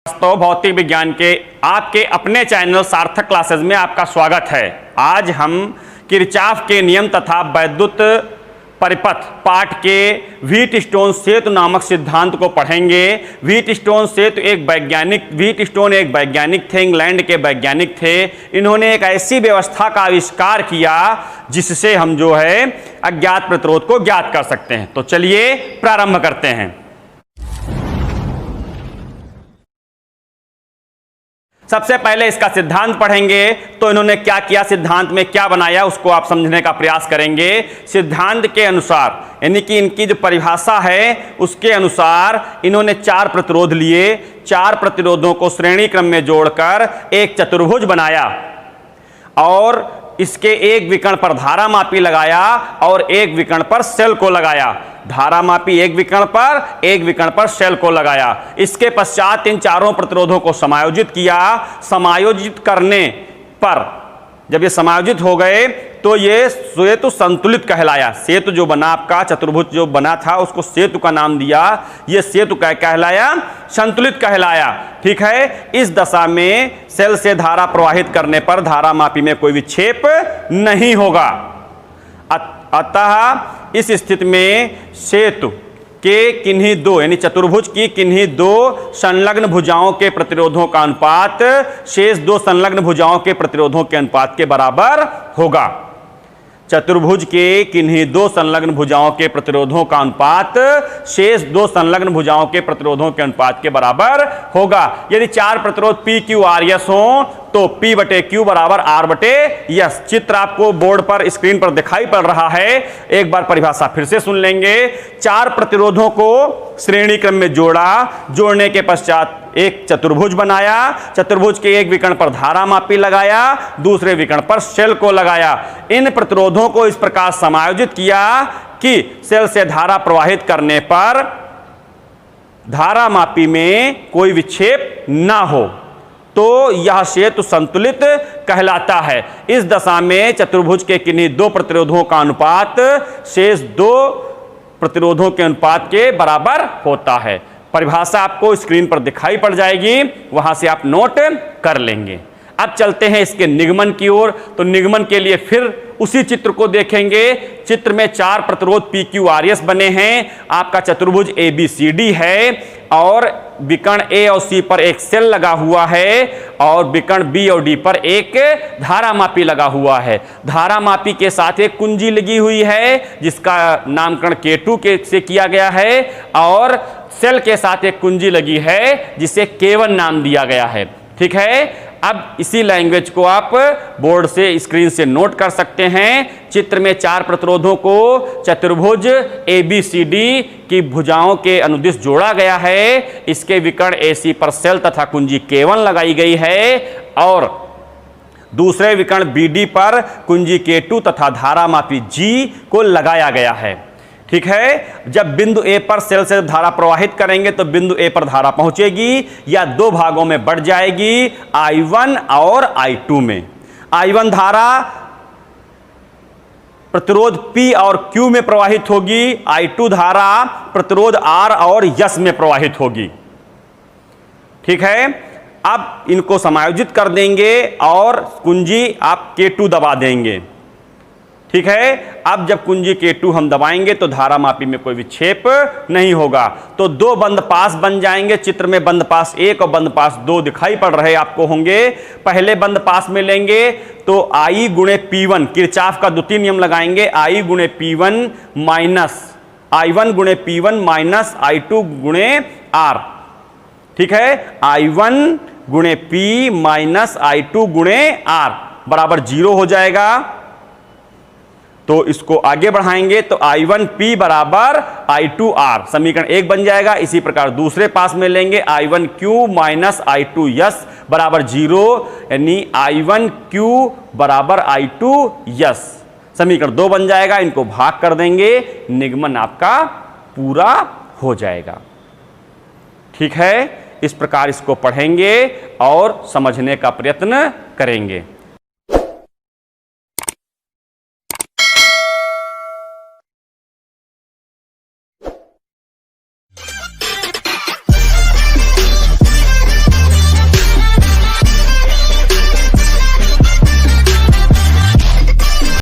वास्तव भौतिक विज्ञान के आपके अपने चैनल सार्थक क्लासेस में आपका स्वागत है। आज हम किरचॉफ के नियम तथा वैद्युत परिपथ पाठ के व्हीटस्टोन सेतु नामक सिद्धांत को पढ़ेंगे। व्हीटस्टोन एक वैज्ञानिक थे, इंग्लैंड के वैज्ञानिक थे। इन्होंने एक ऐसी व्यवस्था का आविष्कार किया जिससे हम जो है अज्ञात प्रतिरोध को ज्ञात कर सकते हैं। तो चलिए प्रारंभ करते हैं। सबसे पहले इसका सिद्धांत पढ़ेंगे। तो इन्होंने क्या किया, सिद्धांत में क्या बनाया, उसको आप समझने का प्रयास करेंगे। सिद्धांत के अनुसार यानी कि इनकी जो परिभाषा है उसके अनुसार इन्होंने चार प्रतिरोध लिए। चार प्रतिरोधों को श्रेणी क्रम में जोड़कर एक चतुर्भुज बनाया और इसके एक विकर्ण पर धारामापी लगाया और एक विकर्ण पर सेल को लगाया। धारामापी एक विकर्ण पर सेल को लगाया। इसके पश्चात इन चारों प्रतिरोधों को समायोजित किया। समायोजित करने पर जब ये समायोजित हो गए तो ये सेतु संतुलित कहलाया। सेतु जो बना आपका चतुर्भुज जो बना था उसको सेतु का नाम दिया। ये सेतु क्या कहलाया, संतुलित कहलाया। ठीक है। इस दशा में सेल से धारा प्रवाहित करने पर धारामापी में कोई विक्षेप नहीं होगा। अतः इस स्थिति में सेतु के किन्हीं दो यानी चतुर्भुज की किन्हीं दो संलग्न भुजाओं के प्रतिरोधों का अनुपात शेष दो संलग्न भुजाओं के प्रतिरोधों के अनुपात के बराबर होगा। चतुर्भुज के किन्हीं दो संलग्न भुजाओं के प्रतिरोधों का अनुपात शेष दो संलग्न भुजाओं के प्रतिरोधों के अनुपात के बराबर होगा। यदि चार प्रतिरोध P Q R S हो तो P बटे Q बराबर R बटे S। चित्र आपको बोर्ड पर स्क्रीन पर दिखाई पड़ रहा है। एक बार परिभाषा फिर से सुन लेंगे। चार प्रतिरोधों को श्रेणी क्रम में जोड़ा, जोड़ने के पश्चात एक चतुर्भुज बनाया। चतुर्भुज के एक विकर्ण पर धारामापी लगाया, दूसरे विकर्ण पर सेल को लगाया। इन प्रतिरोधों को इस प्रकार समायोजित किया कि सेल से धारा प्रवाहित करने पर धारामापी में कोई विक्षेप ना हो, तो यह सेतु संतुलित कहलाता है। इस दशा में चतुर्भुज के किन्हीं दो प्रतिरोधों का अनुपात शेष दो प्रतिरोधों के अनुपात के बराबर होता है। परिभाषा आपको स्क्रीन पर दिखाई पड़ जाएगी, वहां से आप नोट कर लेंगे। अब चलते हैं इसके निगमन की ओर। तो निगमन के लिए फिर उसी चित्र को देखेंगे। चित्र में चार प्रतिरोध P Q R S बने हैं। आपका चतुर्भुज ABCD है और विकर्ण A और C पर एक सेल लगा हुआ है और विकर्ण B और D पर एक धारामापी लगा हुआ है। धारामापी के साथ एक कुंजी लगी हुई है जिसका नामकरण K2 से किया गया है और सेल के साथ एक कुंजी लगी है जिसे K1 नाम दिया गया है। ठीक है। अब इसी लैंग्वेज को आप बोर्ड से स्क्रीन से नोट कर सकते हैं। चित्र में चार प्रतिरोधों को चतुर्भुज ABCD की भुजाओं के अनुदिश जोड़ा गया है। इसके विकर्ण AC पर सेल तथा कुंजी K1 लगाई गई है और दूसरे विकर्ण BD पर कुंजी K2 तथा धारामापी G को लगाया गया है। ठीक है। जब बिंदु A पर सेल से धारा प्रवाहित करेंगे तो बिंदु A पर धारा पहुंचेगी या दो भागों में बढ़ जाएगी, I1 और I2 में। I1 धारा प्रतिरोध P और Q में प्रवाहित होगी, I2 धारा प्रतिरोध R और S में प्रवाहित होगी। ठीक है। अब इनको समायोजित कर देंगे और कुंजी आप K2 दबा देंगे। ठीक है। अब जब कुंजी K2 हम दबाएंगे तो धारामापी में कोई विक्षेप नहीं होगा। तो दो बंद पास बन जाएंगे। चित्र में बंद पास 1 और बंद पास 2 दिखाई पड़ रहे आपको होंगे। पहले बंद पास में लेंगे तो I गुणे P1, किरचॉफ का द्वितीय नियम लगाएंगे। I गुणे P1 माइनस I1 गुणे P1 माइनस I2 गुणे R। ठीक है। I1 गुणे P माइनस I2 गुणे R बराबर 0 हो जाएगा। तो इसको आगे बढ़ाएंगे तो I1P बराबर I2R समीकरण 1 बन जाएगा। इसी प्रकार दूसरे पास में लेंगे I1Q माइनस I2S बराबर 0 यानी I1Q बराबर I2S समीकरण 2 बन जाएगा। इनको भाग कर देंगे, निगमन आपका पूरा हो जाएगा। ठीक है। इस प्रकार इसको पढ़ेंगे और समझने का प्रयत्न करेंगे।